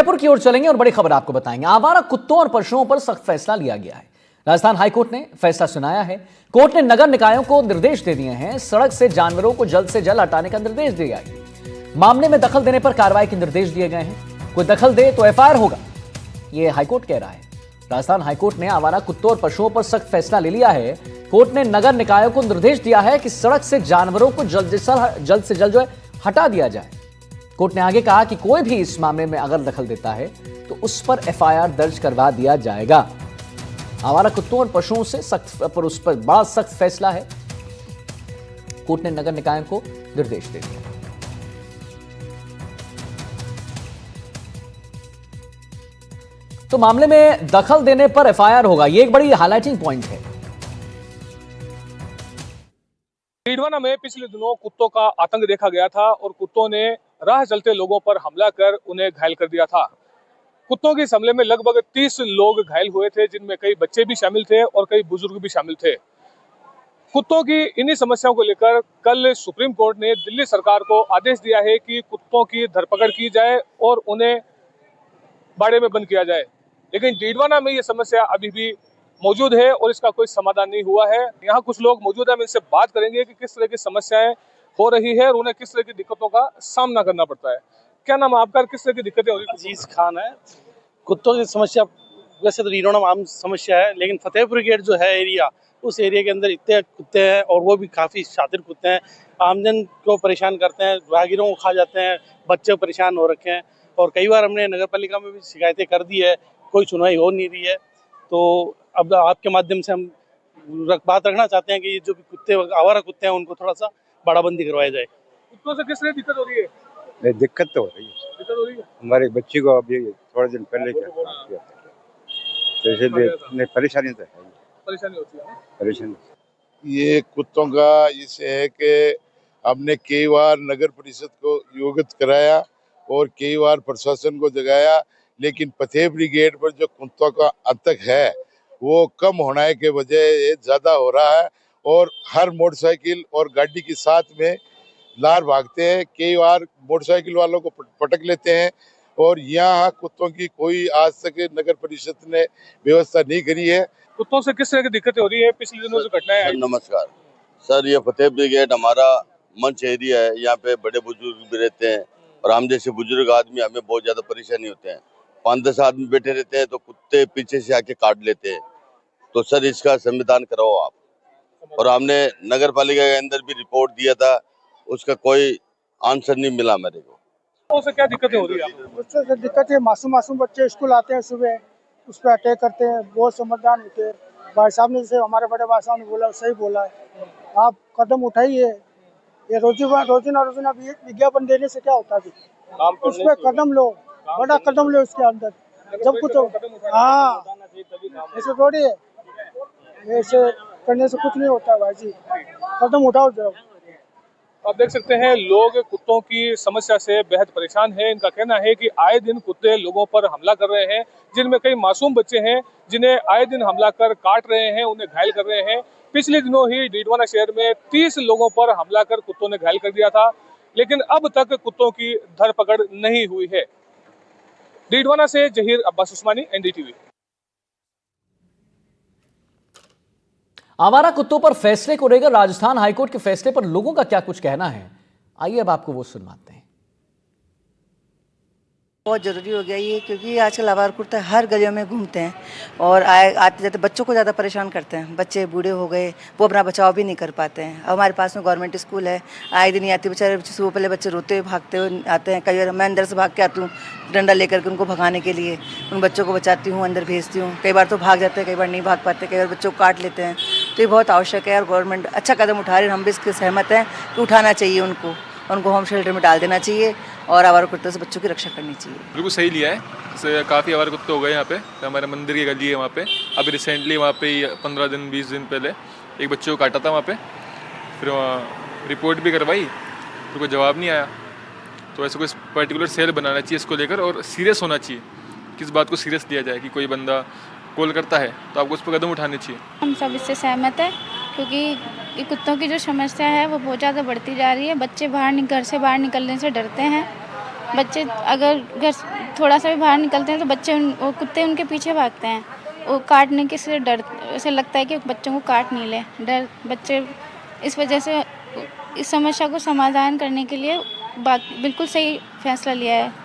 जयपुर की ओर चलेंगे और बड़ी खबर आपको बताएंगे। आवारा कुत्तों और पशुओं पर सख्त फैसला लिया गया है। राजस्थान हाईकोर्ट ने फैसला सुनाया है। कोर्ट ने नगर निकायों को निर्देश दे दिए हैं। सड़क से जानवरों को जल्द से जल्द हटाने का निर्देश दिया है। मामले में दखल देने पर कार्रवाई के निर्देश दिए गए हैं। कोई दखल दे तो एफआईआर होगा, यह हाईकोर्ट कह रहा है। राजस्थान हाईकोर्ट ने आवारा कुत्तों और पशुओं पर सख्त फैसला ले लिया है। कोर्ट ने नगर निकायों को निर्देश दिया है कि सड़क से जानवरों को जल्द से जल्द जो है हटा दिया जाए। कोर्ट ने आगे कहा कि कोई भी इस मामले में अगर दखल देता है तो उस पर एफआईआर दर्ज करवा दिया जाएगा। आवारा कुत्तों और पशुओं से उस पर बड़ा सख्त फैसला है। कोर्ट ने नगर निकायों को निर्देश दे दिया। तो मामले में दखल देने पर एफआईआर होगा, यह एक बड़ी हाईलाइटिंग पॉइंट है। डीडवाना में पिछले दिनों कुत्तों का आतंक देखा गया था और कुत्तों ने राह चलते लोगों पर हमला कर उन्हें घायल कर दिया था। कुत्तों के इस हमले में लगभग 30 लोग घायल हुए थे, जिनमें कई बच्चे भी शामिल थे और कई बुजुर्ग भी शामिल थे। कुत्तों की इन्हीं समस्याओं को लेकर कल सुप्रीम कोर्ट ने दिल्ली सरकार को आदेश दिया है कि कुत्तों की धरपकड़ की जाए और उन्हें बाड़े में बंद किया जाए। लेकिन डीडवाना में ये समस्या अभी भी मौजूद है और इसका कोई समाधान नहीं हुआ है। यहाँ कुछ लोग मौजूद हैं, हम इनसे बात करेंगे कि किस तरह की समस्याएं हो रही है और उन्हें किस तरह की दिक्कतों का सामना करना पड़ता है। क्या नाम है आपका, किस तरह की दिक्कतें हो रही है? अजीज खान है। कुत्तों की समस्या वैसे तो डीडवाना में आम समस्या है, लेकिन फतेहपुर गेट जो है एरिया, उस एरिया के अंदर इतने कुत्ते हैं और वो भी काफ़ी शातिर कुत्ते हैं। आमजन को परेशान करते हैं, राहगीरों को खा जाते हैं, बच्चे परेशान हो रखे हैं। और कई बार हमने नगर पालिका में भी शिकायतें कर दी है, कोई सुनवाई हो नहीं रही है। तो अब आपके माध्यम से हम बात रखना चाहते हैं कि जो भी कुत्ते आवारा कुत्ते हैं उनको थोड़ा सा बाड़ाबंदी करवाया जाए। कुत्तों से किस तरह दिक्कत हो रही है? नहीं, दिक्कत तो हो रही है। दिक्कत हो रही है? हमारे बच्ची को अभी थोड़े दिन पहले क्या किया था, तो इसलिए परेशानी तो है। परेशानी होती है। परेशानी ये कुत्तों का इसे है कि हमने कई बार नगर परिषद को अवगत कराया और कई बार प्रशासन को जगाया, लेकिन फतेहपुरी गेट पर जो कुत्तों का आतंक है वो कम होने के बजाय ज्यादा हो रहा है और हर मोटरसाइकिल और गाड़ी के साथ में लार भागते हैं। कई बार मोटरसाइकिल वालों को पटक लेते हैं और यहाँ कुत्तों की कोई आज तक नगर परिषद ने व्यवस्था नहीं करी है। कुत्तों से किस तरह की दिक्कतें हो रही है? पिछले दिनों जो घटनाएं आई। नमस्कार सर, ये फतेहपुर गेट हमारा मंच एरिया है। यहाँ पे बड़े बुजुर्ग भी रहते हैं और हम जैसे बुजुर्ग आदमी हमें बहुत ज्यादा परेशानी होते हैं। 5-10 आदमी बैठे रहते हैं तो कुत्ते पीछे से आके काट लेते हैं। तो सर इसका संविधान कराओ आप। और हमने नगर पालिका के अंदर भी रिपोर्ट दिया था, उसका कोई आंसर नहीं मिला मेरे को। कुत्तों से क्या दिक्कतें हो रही है? उससे दिक्कत है, मासूम बच्चे स्कूल आते हैं सुबह, उस पर अटैक करते हैं, बहुत समझदार होते हैं। भाई साहब ने जैसे हमारे बड़े भाई साहब ने बोला, सही बोला है। आप कदम उठाइए, ये रोजीना भी विज्ञापन देने से क्या होता है, उस पर कदम लो, बड़ा कदम लो उसके अंदर। जब कुछ हाँ, ऐसे थोड़ी है, ऐसे करने से कुछ नहीं होता भाई जी, कदम उठाओ जरा। आप देख सकते हैं लोग कुत्तों की समस्या से बेहद परेशान हैं। इनका कहना है कि आए दिन कुत्ते लोगों पर हमला कर रहे हैं, जिनमें कई मासूम बच्चे हैं जिन्हें आए दिन हमला कर काट रहे हैं, उन्हें घायल कर रहे हैं। पिछले दिनों ही डीडवाना शहर में 30 लोगों पर हमला कर कुत्तों ने घायल कर दिया था, लेकिन अब तक कुत्तों की धरपकड़ नहीं हुई है। डीडवाना से जहीर अब्बास उस्मानी, एनडीटीवी। आवारा कुत्तों पर फैसले को लेकर राजस्थान हाईकोर्ट के फैसले पर लोगों का क्या कुछ कहना है, आइए अब आपको वो सुनवाते हैं। बहुत ज़रूरी हो गया ये, क्योंकि आजकल आवारा कुत्ते हर गलियों में घूमते हैं और आते जाते बच्चों को ज़्यादा परेशान करते हैं। बच्चे बूढ़े हो गए, वो अपना बचाव भी नहीं कर पाते हैं। अब हमारे पास में गवर्नमेंट स्कूल है, आए दिन आती बेचारे सुबह पहले बच्चे रोते हुए भागते हुए आते हैं। कई बार मैं अंदर से भाग के आती हूँ डंडा लेकर के उनको भगाने के लिए, उन बच्चों को बचाती हूँ, अंदर भेजती हूँ। कई बार तो भाग जाते हैं, कई बार नहीं भाग पाते, कई बार बच्चों को काट लेते हैं। तो ये बहुत आवश्यक है और गवर्नमेंट अच्छा कदम उठा रही है। हम भी इसके सहमत हैं कि उठाना चाहिए, उनको होम शेल्टर में डाल देना चाहिए और आवारा कुत्तों से बच्चों की रक्षा करनी चाहिए। बिल्कुल सही लिया है। काफ़ी आवारा कुत्ते हो गए यहाँ पे। तो हमारे मंदिर की गली है वहाँ पे, अभी रिसेंटली वहाँ पे 15 दिन 20 दिन पहले एक बच्चे को काटा था वहाँ पे। फिर रिपोर्ट भी करवाई, तो कोई जवाब नहीं आया। तो ऐसे कोई पर्टिकुलर सेल बनाना चाहिए इसको लेकर और सीरियस होना चाहिए, किस बात को सीरियस लिया जाए कि कोई बंदा कॉल करता है तो आपको उस पर कदम उठाने चाहिए। हम सब इससे सहमत हैं, क्योंकि ये कुत्तों की जो समस्या है वो बहुत ज़्यादा बढ़ती जा रही है। बच्चे घर से बाहर निकलने से डरते हैं। बच्चे अगर घर थोड़ा सा भी बाहर निकलते हैं तो बच्चे वो कुत्ते उनके पीछे भागते हैं। वो काटने के से डर, ऐसे लगता है कि बच्चों को काट नहीं ले, डर बच्चे। इस वजह से इस समस्या को समाधान करने के लिए बिल्कुल सही फैसला लिया है